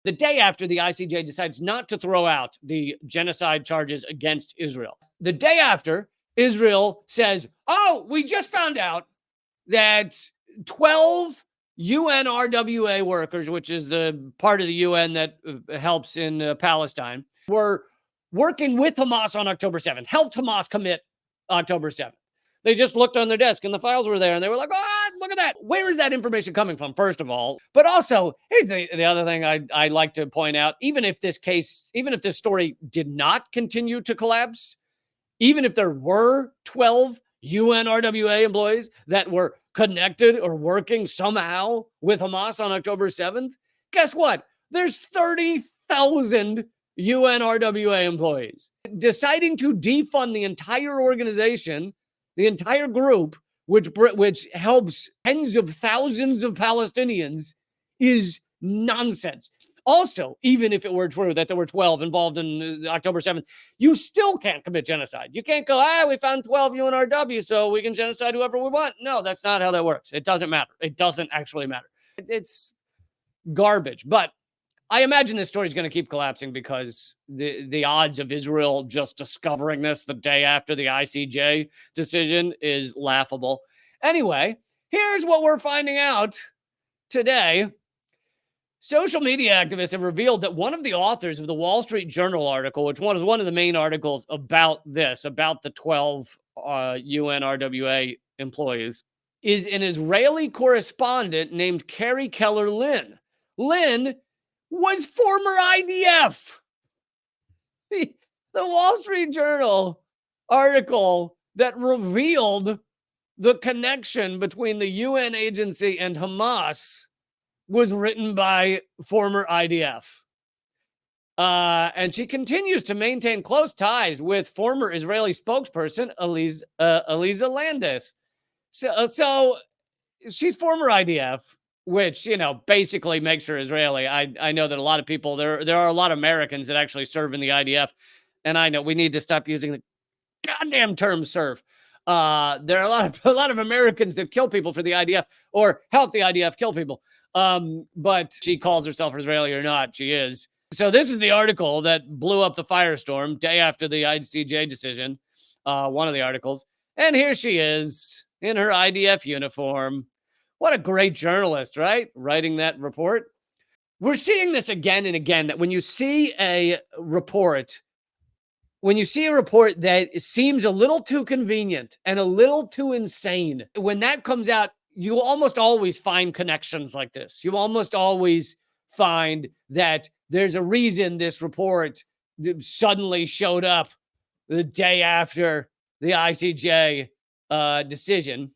The day after the ICJ decides not to throw out the genocide charges against Israel. The day after, Israel says, oh, we just found out that 12 UNRWA workers, which is the part of the UN that helps in Palestine, were working with Hamas on October 7th, helped Hamas commit October 7th. They just looked on their desk and the files were there and they were like, oh, look at that. Where is that information coming from, first of all? But also, here's the other thing I like to point out. Even if this story did not continue to collapse, even if there were 12 UNRWA employees that were connected or working somehow with Hamas on October 7th, guess what? There's 30,000 UNRWA employees. Deciding to defund the entire organization, the entire group, which helps tens of thousands of Palestinians, is nonsense. Also, even if it were true that there were 12 involved in October 7th, you still can't commit genocide. You can't go, we found 12 UNRW, so we can genocide whoever we want. No, that's not how that works. It doesn't matter. It doesn't actually matter. It's garbage. But I imagine this story is going to keep collapsing because the odds of Israel just discovering this the day after the ICJ decision is laughable. Anyway, here's what we're finding out today. Social media activists have revealed that one of the authors of the Wall Street Journal article, which was one of the main articles about the 12 UNRWA employees, is an Israeli correspondent named Carrie Keller Lynn. Lynn was former IDF. The Wall Street Journal article that revealed the connection between the UN agency and Hamas was written by former IDF. And she continues to maintain close ties with former Israeli spokesperson Eliza Landis. So she's former IDF, which, basically makes her Israeli. I know that a lot of people, there are a lot of Americans that actually serve in the IDF. And I know we need to stop using the goddamn term serve. There are a lot of Americans that kill people for the IDF or help the IDF kill people. But she calls herself Israeli or not, she is. So this is the article that blew up the firestorm day after the ICJ decision, one of the articles. And here she is in her IDF uniform. What a great journalist, right? Writing that report. We're seeing this again and again, that when you see a report that seems a little too convenient and a little too insane, when that comes out, you almost always find connections like this. You almost always find that there's a reason this report suddenly showed up the day after the ICJ decision.